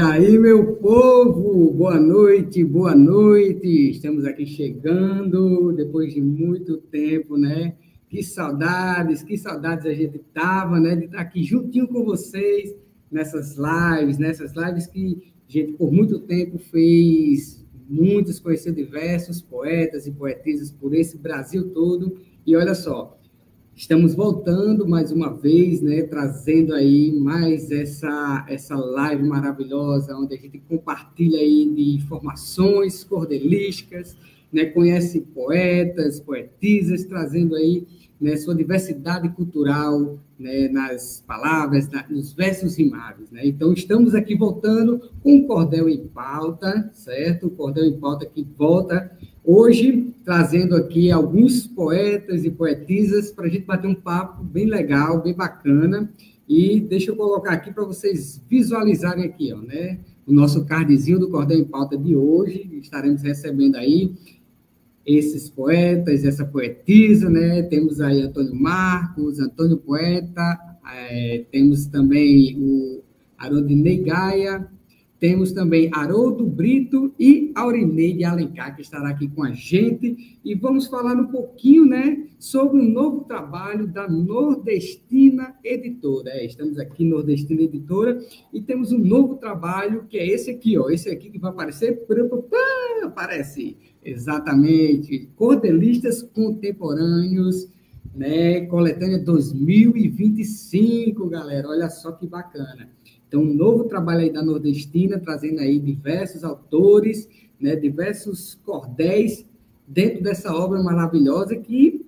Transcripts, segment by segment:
aí, meu povo, boa noite, boa noite. Estamos aqui chegando depois de muito tempo, né? Que saudades a gente tava, né? De estar aqui juntinho com vocês nessas lives que a gente por muito tempo fez muitos, conheceu diversos poetas e poetisas por esse Brasil todo. E olha só, estamos voltando mais uma vez, né, trazendo aí mais essa live maravilhosa, onde a gente compartilha aí de informações cordelísticas, né, conhece poetas, poetisas, trazendo aí, né, sua diversidade cultural, né, nas palavras, nos versos rimados, né? Então, estamos aqui voltando com o Cordel em Pauta, certo? O Cordel em Pauta que volta hoje, trazendo aqui alguns poetas e poetisas para a gente bater um papo bem legal, bem bacana. E deixa eu colocar aqui para vocês visualizarem aqui, ó, né? O nosso cardzinho do Cordel em Pauta de hoje. Estaremos recebendo aí esses poetas, essa poetisa, né? Temos aí Antônio Marcos, Antônio Poeta, temos também o Arodinei Gaia, temos também Haroldo Brito e Aurineide Alencar, que estará aqui com a gente, e vamos falar um pouquinho, né, sobre o novo trabalho da Nordestina Editora. Estamos aqui, Nordestina Editora, e temos um novo trabalho, que é esse aqui, ó, esse aqui que vai aparecer, aparece, exatamente, Cordelistas Contemporâneos, né, coletânea 2025, galera, olha só que bacana. Então, um novo trabalho aí da Nordestina, trazendo aí diversos autores, né, diversos cordéis dentro dessa obra maravilhosa que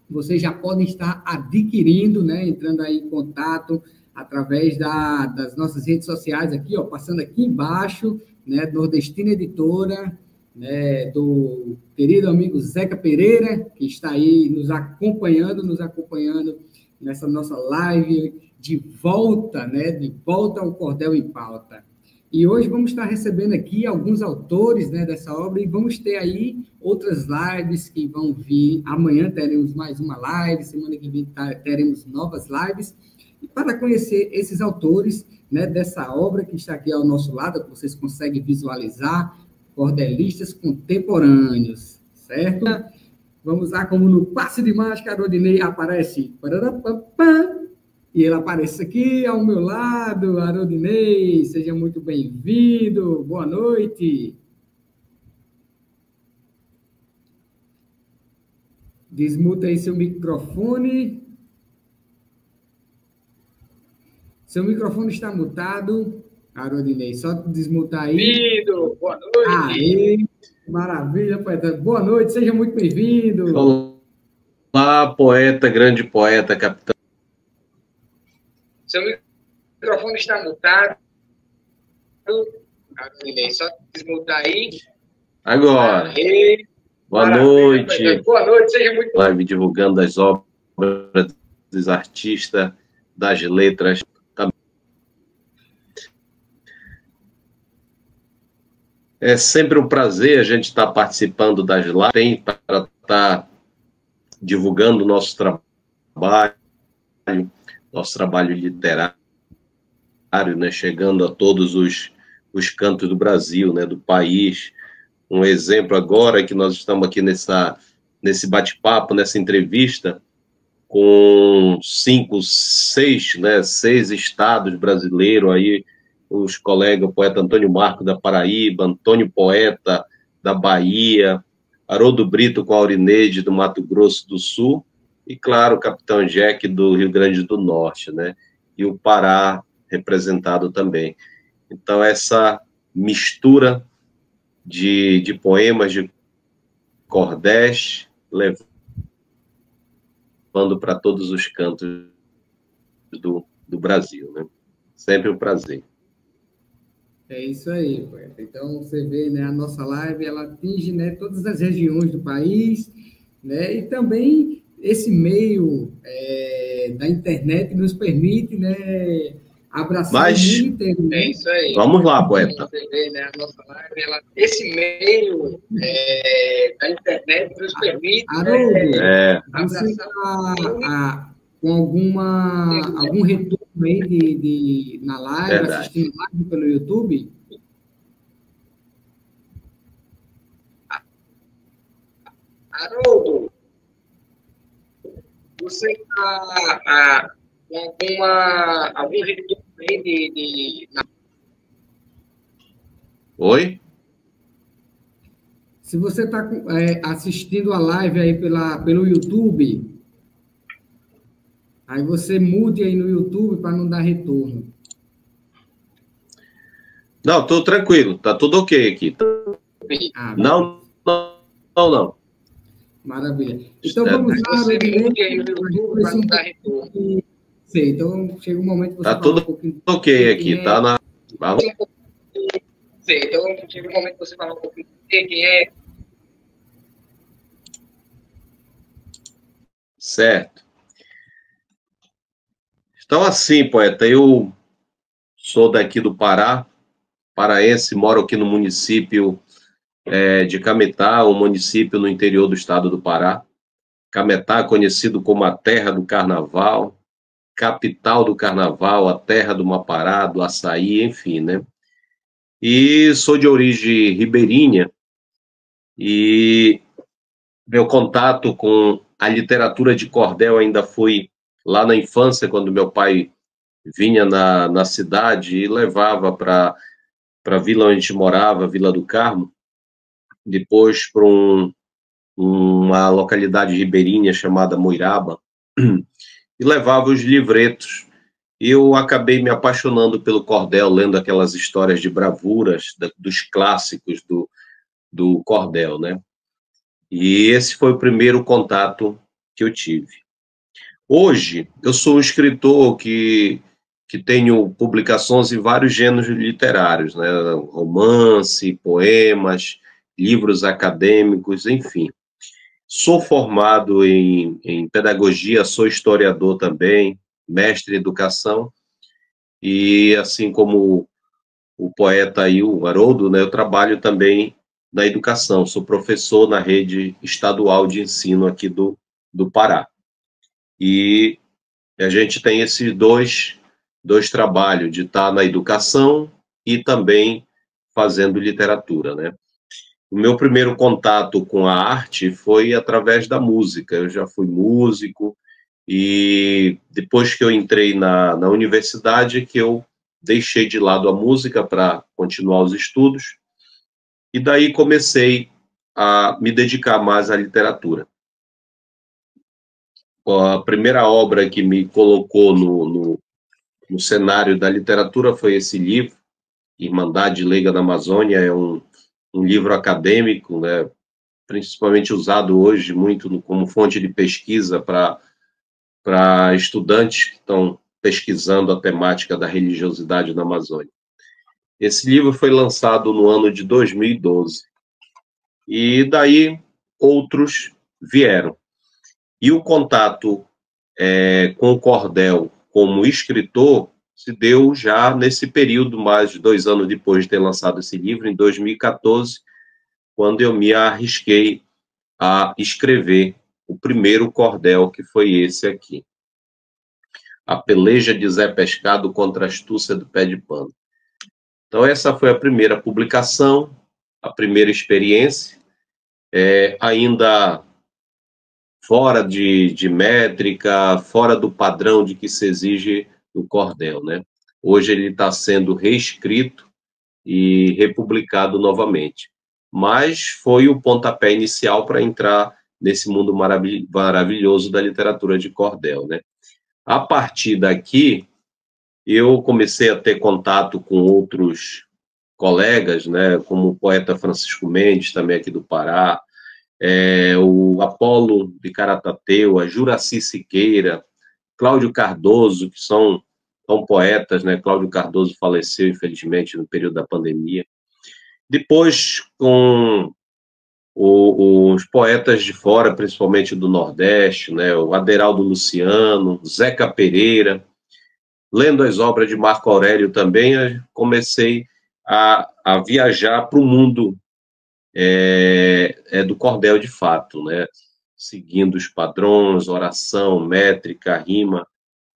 vocês já podem estar adquirindo, né, entrando aí em contato através das nossas redes sociais aqui, ó, passando aqui embaixo, né, Nordestina Editora, né, do querido amigo Zeca Pereira, que está aí nos acompanhando nessa nossa live de volta, né, de volta ao Cordel em Pauta. E hoje vamos estar recebendo aqui alguns autores, né, dessa obra, e vamos ter aí outras lives que vão vir. Amanhã teremos mais uma live, semana que vem teremos novas lives, e para conhecer esses autores, né, dessa obra que está aqui ao nosso lado, que vocês conseguem visualizar, Cordelistas Contemporâneos, certo? Vamos lá, como no passe de mágica, a Arodinei aparece, e ele aparece aqui ao meu lado. Arodinei, seja muito bem-vindo, boa noite. Desmuta aí seu microfone. Seu microfone está mutado, Arodinei, só desmutar aí. Bem-vindo, boa noite. Aí, maravilha, poeta. Boa noite, seja muito bem-vindo. Olá, poeta, grande poeta, capitão. Seu microfone está mutado. Arodinei, só desmutar aí. Agora. Aí. Boa noite. Poeta. Boa noite, seja muito bem-vindo. Live divulgando as obras dos artistas, das letras. É sempre um prazer a gente estar participando das lives, para estar divulgando o nosso trabalho literário, né, chegando a todos os cantos do Brasil, né, do país. Um exemplo agora que nós estamos aqui nesse bate-papo, nessa entrevista, com 6 estados brasileiros aí, os colegas, o poeta Antônio Marcos da Paraíba, Antônio Poeta da Bahia, Haroldo Brito com a Aurineide do Mato Grosso do Sul, e claro, o Capitão Jack do Rio Grande do Norte, né? E o Pará representado também. Então, essa mistura de poemas, de cordéis, levando para todos os cantos do Brasil, né? Sempre um prazer. É isso aí, poeta. Então, você vê, né, a nossa live, ela atinge, né, todas as regiões do país, né, e também esse meio da internet nos permite, né, abraçar o mundo inteiro. Né? É isso aí. Vamos lá, poeta. Você vê, né, a nossa live, esse meio da internet nos permite Haroldo, abraçar você está com algum retorno aí na live, Verdade. assistindo live pelo YouTube? Haroldo, você está com algum retorno aí Oi? Se você está assistindo a live aí pelo YouTube, aí você mude aí no YouTube para não dar retorno. Não, tô tranquilo, tá tudo ok aqui. Não. Maravilha. Então vamos lá, sei, então chega um momento que você tá tudo um pouquinho ok aqui, tá na. Então chega um momento que você fala um pouquinho de quem é. Certo. Então, assim, poeta, eu sou daqui do Pará, paraense, moro aqui no município de Cametá, um município no interior do estado do Pará. Cametá, conhecido como a terra do carnaval, capital do carnaval, a terra do Mapará, do açaí, enfim, né? E sou de origem ribeirinha e meu contato com a literatura de cordel ainda foi lá na infância, quando meu pai vinha na cidade e levava para a vila onde a gente morava, Vila do Carmo, depois para uma localidade ribeirinha chamada Moiraba, e levava os livretos. Eu acabei me apaixonando pelo cordel, lendo aquelas histórias de bravuras dos clássicos do cordel, né? E esse foi o primeiro contato que eu tive. Hoje, eu sou um escritor que tenho publicações em vários gêneros literários, né? Romance, poemas, livros acadêmicos, enfim. Sou formado em pedagogia, sou historiador também, mestre em educação, e assim como o poeta aí, o Haroldo, né, eu trabalho também na educação, sou professor na rede estadual de ensino aqui do Pará. E a gente tem esses dois trabalhos, de estar na educação e também fazendo literatura, né? O meu primeiro contato com a arte foi através da música. Eu já fui músico e depois que eu entrei na universidade que eu deixei de lado a música para continuar os estudos e daí comecei a me dedicar mais à literatura. A primeira obra que me colocou no cenário da literatura foi esse livro, Irmandade Leiga da Amazônia. É um livro acadêmico, né, principalmente usado hoje muito como fonte de pesquisa para estudantes que estão pesquisando a temática da religiosidade na Amazônia. Esse livro foi lançado no ano de 2012 e daí outros vieram. E o contato com o cordel como escritor se deu já nesse período, mais de 2 anos depois de ter lançado esse livro, em 2014, quando eu me arrisquei a escrever o primeiro cordel, que foi esse aqui. A peleja de Zé Pescado contra a astúcia do pé de pano. Então, essa foi a primeira publicação, a primeira experiência, ainda fora de métrica, fora do padrão de que se exige no cordel, né? Hoje ele está sendo reescrito e republicado novamente. Mas foi o pontapé inicial para entrar nesse mundo maravilhoso da literatura de cordel, né? A partir daqui, eu comecei a ter contato com outros colegas, né, como o poeta Francisco Mendes, também aqui do Pará, o Apolo de Caratateu, a Juraci Siqueira, Cláudio Cardoso, que são poetas, né? Cláudio Cardoso faleceu, infelizmente, no período da pandemia. Depois, com os poetas de fora, principalmente do Nordeste, né? O Aderaldo Luciano, Zeca Pereira, lendo as obras de Marco Aurélio também, eu comecei a viajar para o mundo do cordel de fato, né? Seguindo os padrões, oração, métrica, rima.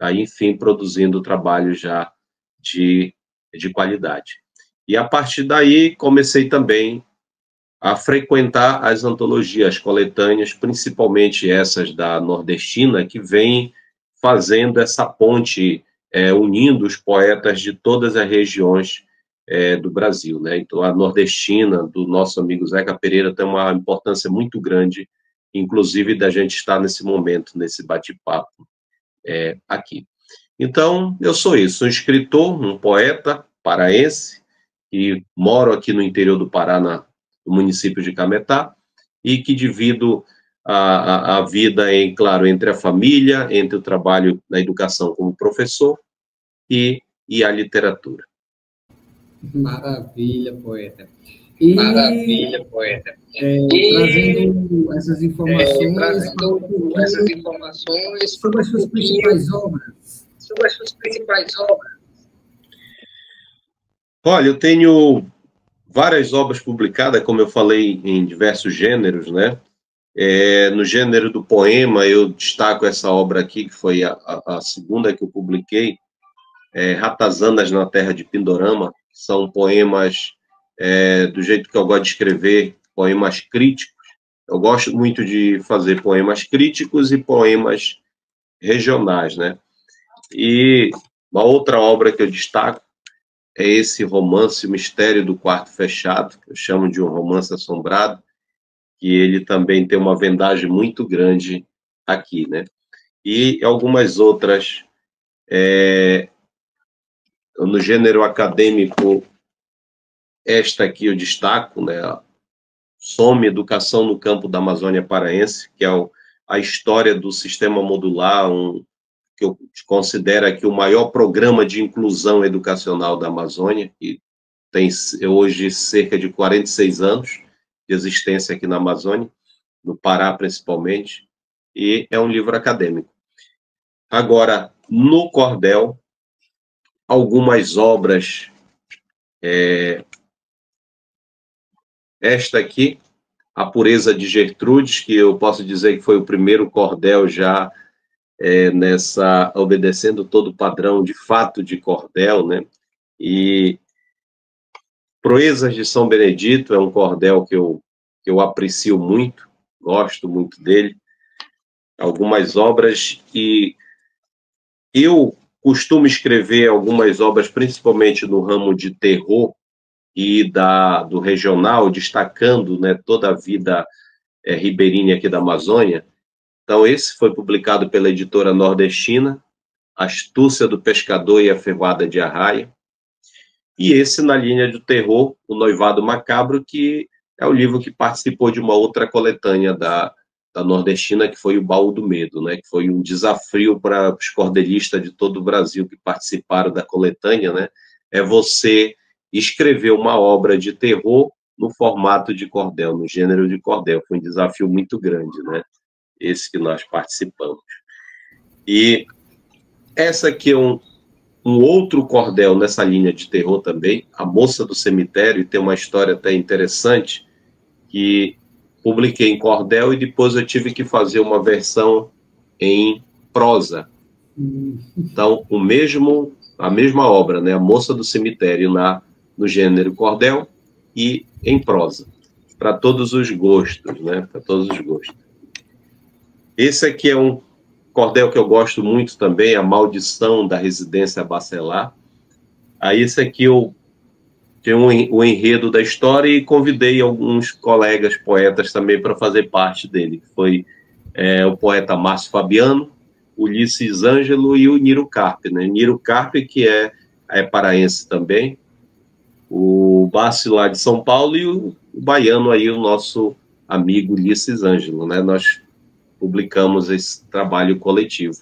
aí, enfim, produzindo trabalho já de qualidade. E, a partir daí, comecei também a frequentar as antologias coletâneas, principalmente essas da nordestina, que vem fazendo essa ponte, unindo os poetas de todas as regiões do Brasil, né? Então, a nordestina, do nosso amigo Zeca Pereira, tem uma importância muito grande, inclusive da gente estar nesse momento, nesse bate-papo aqui. Então, eu sou isso, um escritor, um poeta paraense, e moro aqui no interior do Pará, no município de Cametá, e que divido a vida, claro, entre a família, entre o trabalho na educação como professor e a literatura. Maravilha, poeta. Maravilha, poeta. Trazendo essas informações, sobre as suas principais obras. Olha, eu tenho várias obras publicadas, como eu falei, em diversos gêneros, né? No gênero do poema, eu destaco essa obra aqui, que foi a segunda que eu publiquei, Ratazanas na Terra de Pindorama. São poemas do jeito que eu gosto de escrever, poemas críticos. Eu gosto muito de fazer poemas críticos e poemas regionais, né? E uma outra obra que eu destaco é esse romance, O Mistério do Quarto Fechado, que eu chamo de um romance assombrado, que ele também tem uma vendagem muito grande aqui, né? E algumas outras, no gênero acadêmico, esta aqui eu destaco, né? Some Educação no Campo da Amazônia Paraense, que é a história do sistema modular, que eu considero aqui o maior programa de inclusão educacional da Amazônia, que tem hoje cerca de 46 anos de existência aqui na Amazônia, no Pará principalmente, e é um livro acadêmico. Agora, no cordel, algumas obras, esta aqui, A Pureza de Gertrudes, que eu posso dizer que foi o primeiro cordel já obedecendo todo o padrão de fato de cordel, né? E Proezas de São Benedito é um cordel que eu aprecio muito, gosto muito dele. Algumas obras, e eu costumo escrever algumas obras, principalmente no ramo de terror e do regional, destacando, né, toda a vida ribeirinha aqui da Amazônia. Então, esse foi publicado pela editora nordestina, Astúcia do Pescador e a Ferroada de Arraia. E esse, na linha do terror, O Noivado Macabro, que é o livro que participou de uma outra coletânea da nordestina, que foi o Baú do Medo, né? Que foi um desafio para os cordelistas de todo o Brasil que participaram da coletânea, né? É você escrever uma obra de terror no formato de cordel, no gênero de cordel. Foi um desafio muito grande, né? Esse que nós participamos. E essa aqui é um outro cordel nessa linha de terror também, A Moça do Cemitério, e tem uma história até interessante, que publiquei em cordel e depois eu tive que fazer uma versão em prosa. Então, a mesma obra, né? A Moça do Cemitério, no gênero cordel e em prosa, para todos os gostos, né? Para todos os gostos. Esse aqui é um cordel que eu gosto muito também, A Maldição da Residência Bacelar. Aí esse aqui eu tenho o enredo da história e convidei alguns colegas poetas também para fazer parte dele, que foi o poeta Márcio Fabiano, Ulisses Ângelo e o Niro Carpe, né? Niro Carpe, que é paraense também, o Bárcio lá de São Paulo, e o baiano aí, o nosso amigo Ulisses Ângelo, né? Nós publicamos esse trabalho coletivo.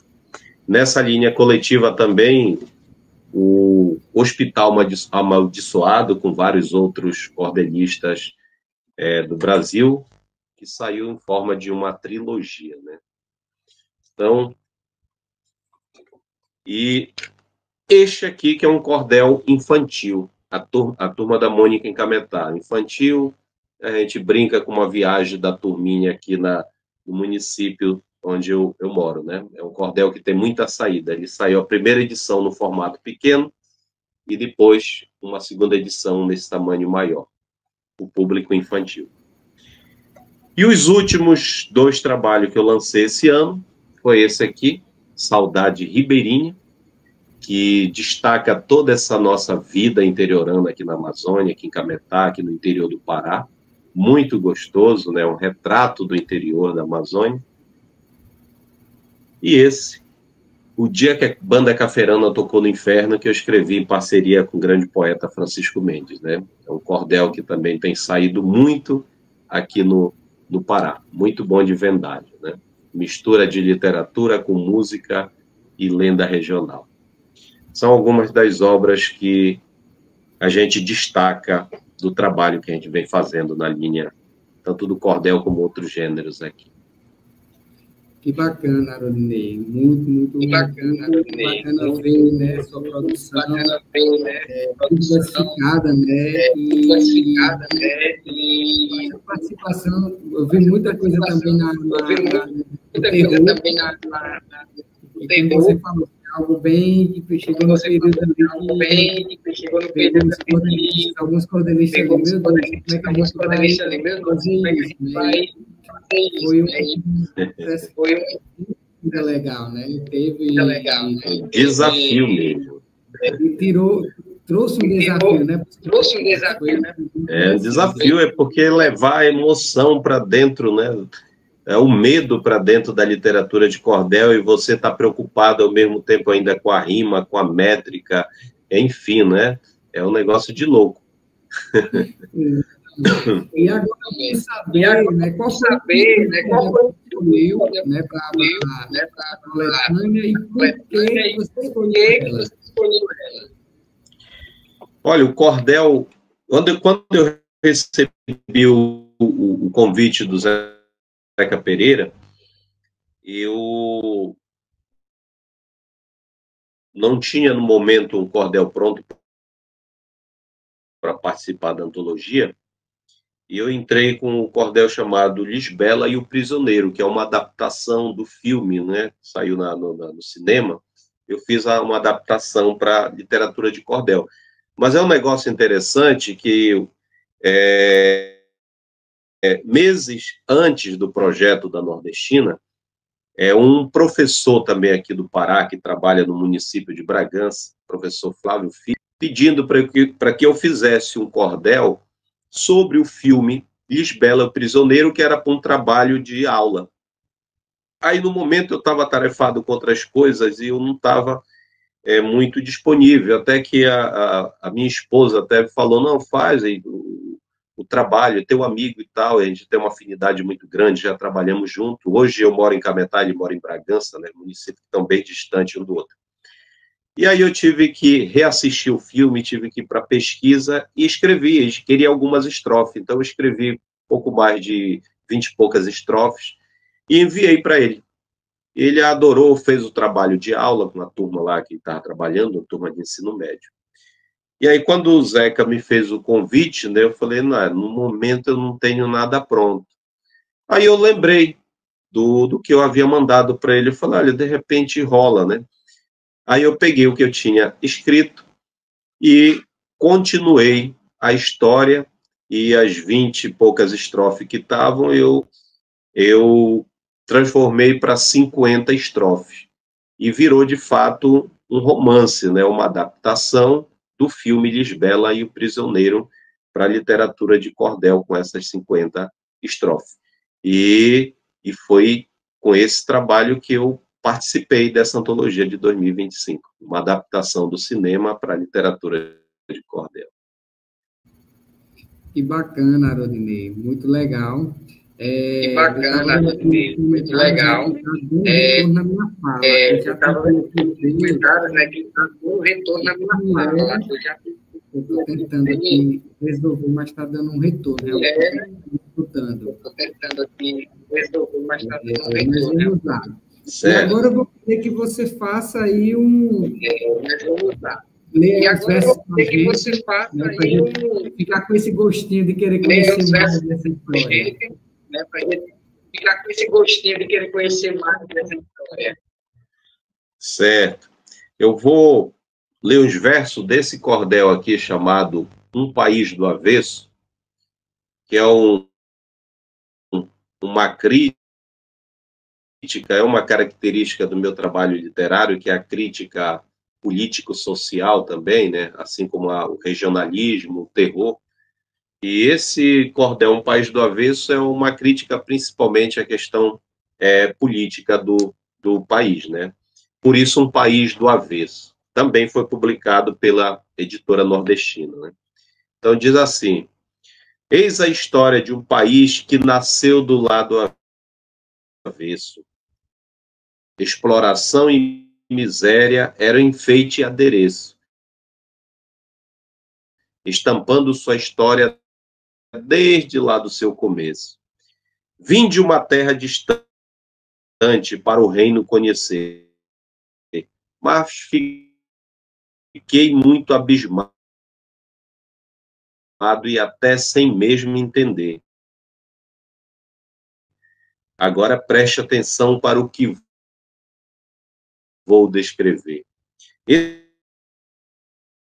Nessa linha coletiva também, o Hospital Amaldiçoado, com vários outros cordelistas do Brasil, que saiu em forma de uma trilogia, né? Então, e este aqui, que é um cordel infantil, a Turma da Mônica em Cametá. Infantil, a gente brinca com uma viagem da turminha aqui no município onde eu moro, né? É um cordel que tem muita saída. Ele saiu a primeira edição no formato pequeno e depois uma segunda edição nesse tamanho maior, o público infantil. E os últimos 2 trabalhos que eu lancei esse ano foi esse aqui, Saudade Ribeirinha, que destaca toda essa nossa vida interiorana aqui na Amazônia, aqui em Cametá, aqui no interior do Pará. Muito gostoso, né? Um retrato do interior da Amazônia. E esse, O Dia que a Banda Caferana Tocou no Inferno, que eu escrevi em parceria com o grande poeta Francisco Mendes, né? É um cordel que também tem saído muito aqui no Pará. Muito bom de vendagem, né? Mistura de literatura com música e lenda regional. São algumas das obras que a gente destaca do trabalho que a gente vem fazendo na linha, tanto do cordel como outros gêneros aqui. Que bacana, Arodinei. Muito bacana, Arodinei. Bacana ver, né, sua produção. Bacana ver, né, diversificada, né? Diversificada, né? E a participação, eu vi muita coisa também na terror. Você falou algo bem que chegou no período ali, alguns cordelistas ali, meu Deus, como é que a gente vai fazer isso, né? Foi um legal, né? Ele teve desafio mesmo. E trouxe um desafio, né? Trouxe um desafio, né? O desafio é porque levar a emoção para dentro, né? É o medo para dentro da literatura de cordel, e você está preocupado ao mesmo tempo ainda com a rima, com a métrica, enfim, né? É um negócio de louco. E agora saber, né, qual foi o escolheu, né, para a coletânea, e por que você escolheu ela? Olha, o cordel, quando eu recebi o convite do Zeca Pereira, eu não tinha no momento um cordel pronto para participar da antologia, e eu entrei com um cordel chamado Lisbela e o Prisioneiro, que é uma adaptação do filme, né? Saiu no cinema. Eu fiz uma adaptação para literatura de cordel. Mas é um negócio interessante que meses antes do projeto da Nordestina, um professor também aqui do Pará, que trabalha no município de Bragança, professor Flávio Filho, pedindo para que eu fizesse um cordel sobre o filme Lisbela, o Prisioneiro, que era para um trabalho de aula. Aí, no momento, eu estava atarefado com outras coisas e eu não estava muito disponível, até que a minha esposa até falou, não, faz aí o trabalho, teu amigo e tal, a gente tem uma afinidade muito grande, já trabalhamos junto. Hoje eu moro em Cametá, ele mora em Bragança, né, municípios que estão bem distantes um do outro. E aí eu tive que reassistir o filme, tive que ir para pesquisa e escrevi, queria algumas estrofes, então eu escrevi pouco mais de 20 e poucas estrofes e enviei para ele. Ele adorou, fez o trabalho de aula com a turma lá que estava trabalhando, a turma de ensino médio. E aí, quando o Zeca me fez o convite, né, eu falei, não, no momento eu não tenho nada pronto. Aí eu lembrei do que eu havia mandado para ele, eu falei, olha, de repente rola, né? Aí eu peguei o que eu tinha escrito e continuei a história, e as 20 e poucas estrofes que estavam, eu transformei para 50 estrofes. E virou, de fato, um romance, né? Uma adaptação do filme Lisbela e o Prisioneiro para a literatura de cordel, com essas 50 estrofes. E foi com esse trabalho que eu participei dessa antologia de 2025, uma adaptação do cinema para a literatura de cordel. Que bacana, Arodinei, muito legal. Que bacana, Arodinei, muito legal. Na minha fala. Eu já estava comentários, né, que está com retorno na minha fala. Eu estou tentando aqui resolver, mas está dando um retorno. Eu estou tentando aqui resolver, mas está dando um retorno. E agora eu vou querer que você faça aí leia os versos para gente, né, para gente ficar com esse gostinho de querer conhecer mais dessa história. Né, para gente ficar com esse gostinho de querer conhecer mais dessa história. Certo. Eu vou ler uns versos desse cordel aqui chamado Um País do Avesso, que é uma crítica, é uma característica do meu trabalho literário, que é a crítica político-social também, né? Assim como o regionalismo, o terror. E esse cordel Um País do Avesso é uma crítica principalmente à questão política do país, né? Por isso, Um País do Avesso. Também foi publicado pela editora nordestina, né? Então, diz assim: eis a história de um país que nasceu do lado avesso. Exploração e miséria eram enfeite e adereço, estampando sua história desde lá do seu começo. Vim de uma terra distante para o reino conhecer, mas fiquei muito abismado e até sem mesmo entender. Agora preste atenção para o que vou descrever.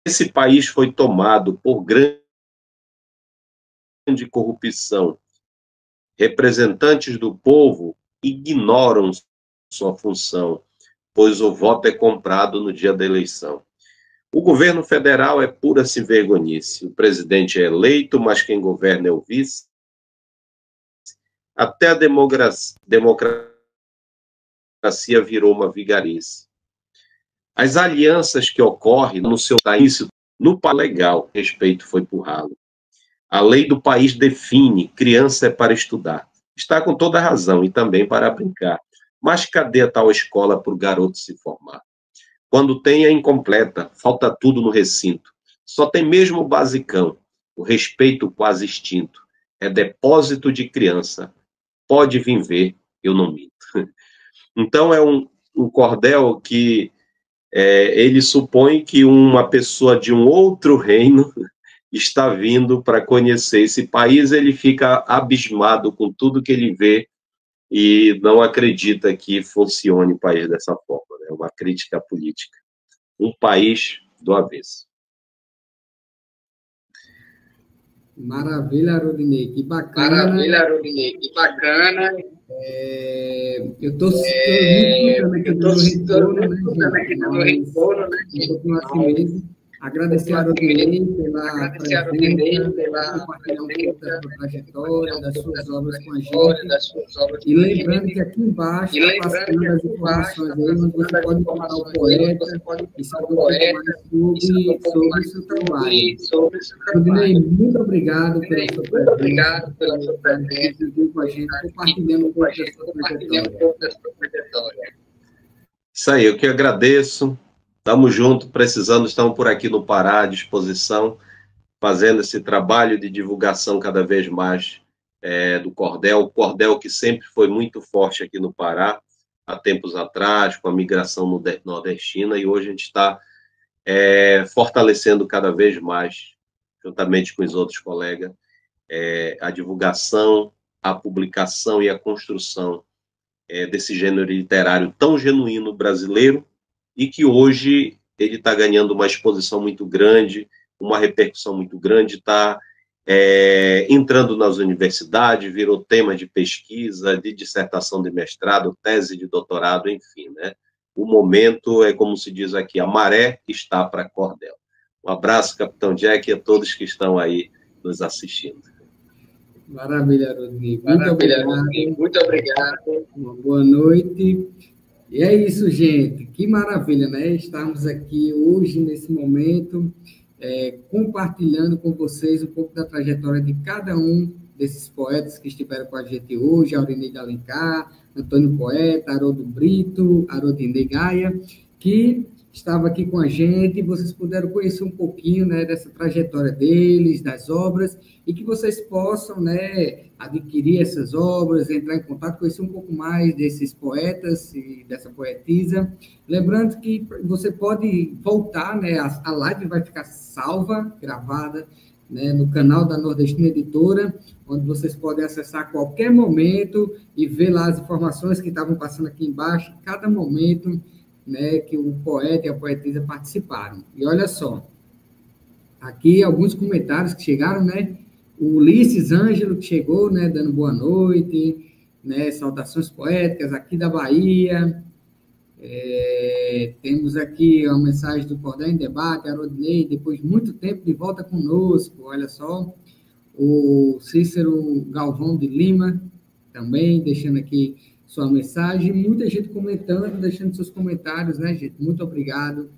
Esse país foi tomado por grande corrupção. Representantes do povo ignoram sua função, pois o voto é comprado no dia da eleição. O governo federal é pura sem-vergonhice. O presidente é eleito, mas quem governa é o vice. Até a democracia virou uma vigarice. As alianças que ocorrem no seu país, no país legal, respeito foi por ralo. A lei do país define, criança é para estudar. Está com toda razão e também para brincar. Mas cadê a tal escola para o garoto se formar? Quando tem é incompleta, falta tudo no recinto. Só tem mesmo o basicão, o respeito quase extinto. É depósito de criança. Pode vir ver, eu não minto. Então é um cordel que ele supõe que uma pessoa de um outro reino está vindo para conhecer esse país, ele fica abismado com tudo que ele vê e não acredita que funcione o país dessa forma. É uma crítica política. Um país do avesso. Maravilha, Rodinei, que bacana. Maravilha, Rodinei, que bacana. Eu estou citando aqui no retorno, né? Agradecer a Rodinei pela presença, compartilhar um pouco da sua trajetória, das suas obras com a gente. E lembrando que aqui embaixo está passando as informações aí, onde você pode encontrar o poeta e saber um pouco mais sobre o seu trabalho. Rodinei, muito obrigado pela sua presença, com a gente, compartilhando um pouco da sua trajetória. Isso aí, eu que agradeço. Estamos juntos, precisando, estamos por aqui no Pará, à disposição, fazendo esse trabalho de divulgação cada vez mais do cordel. O cordel que sempre foi muito forte aqui no Pará, há tempos atrás, com a migração nordestina, e hoje a gente está fortalecendo cada vez mais, juntamente com os outros colegas, a divulgação, a publicação e a construção desse gênero literário tão genuíno brasileiro, e que hoje ele está ganhando uma exposição muito grande, uma repercussão muito grande, está entrando nas universidades, virou tema de pesquisa, de dissertação de mestrado, tese de doutorado, enfim, né? O momento é, como se diz aqui, a maré está para cordel. Um abraço, Capitão Jack, e a todos que estão aí nos assistindo. Maravilha, Rodrigo. Muito obrigado. Uma boa noite. E é isso, gente. Que maravilha, né? Estarmos aqui hoje, nesse momento, compartilhando com vocês um pouco da trajetória de cada um desses poetas que estiveram com a gente hoje, Aurinei de Alencar, Antônio Poeta, Haroldo Brito, Rodinei Gaia, que estava aqui com a gente, e vocês puderam conhecer um pouquinho, né, dessa trajetória deles, das obras, e que vocês possam, né, adquirir essas obras, entrar em contato, conhecer um pouco mais desses poetas e dessa poetisa. Lembrando que você pode voltar, né, a live vai ficar salva, gravada né, no canal da Nordestina Editora, onde vocês podem acessar a qualquer momento e ver lá as informações que estavam passando aqui embaixo, cada momento, né, que o poeta e a poetisa participaram. E olha só, aqui alguns comentários que chegaram, né? O Ulisses Ângelo, que chegou, né, dando boa noite, né, saudações poéticas aqui da Bahia. Temos aqui uma mensagem do Cordel em Debate, a Rodney, depois de muito tempo de volta conosco, olha só. O Cícero Galvão de Lima, também deixando aqui sua mensagem. Muita gente comentando, deixando seus comentários, né, gente? Muito obrigado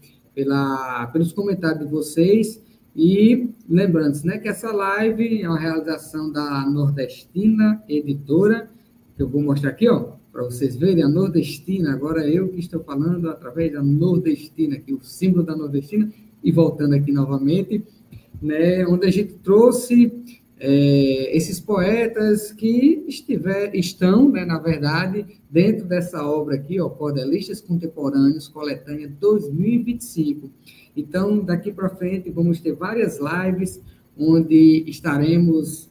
pelos comentários de vocês. E lembrando-se, né, que essa live é uma realização da Nordestina Editora, que eu vou mostrar aqui, ó, para vocês verem a Nordestina. Agora eu que estou falando através da Nordestina, aqui o símbolo da Nordestina, e voltando aqui novamente, né, onde a gente trouxe esses poetas que estão, né, na verdade, dentro dessa obra aqui, ó, Cordelistas Contemporâneos, Coletânea 2025. Então, daqui para frente, vamos ter várias lives onde estaremos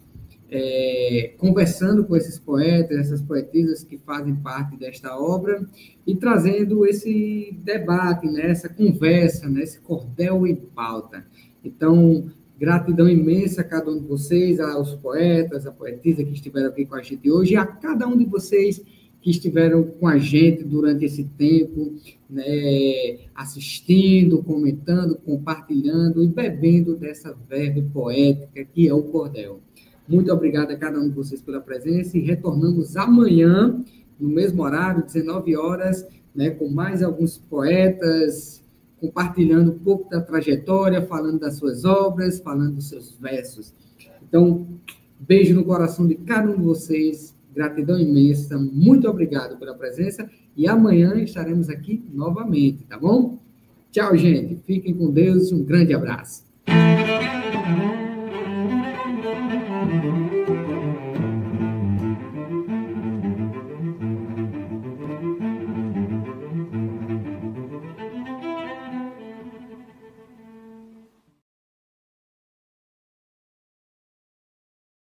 conversando com esses poetas, essas poetisas que fazem parte desta obra e trazendo esse debate, né, essa conversa, né, esse cordel em pauta. Então, gratidão imensa a cada um de vocês, aos poetas, a poetisa que estiveram aqui com a gente hoje, e a cada um de vocês que estiveram com a gente durante esse tempo, né, assistindo, comentando, compartilhando e bebendo dessa verve poética que é o cordel. Muito obrigado a cada um de vocês pela presença e retornamos amanhã, no mesmo horário, 19 horas, né, com mais alguns poetas, compartilhando um pouco da trajetória, falando das suas obras, falando dos seus versos. Então, beijo no coração de cada um de vocês, gratidão imensa, muito obrigado pela presença e amanhã estaremos aqui novamente, tá bom? Tchau, gente. Fiquem com Deus e um grande abraço.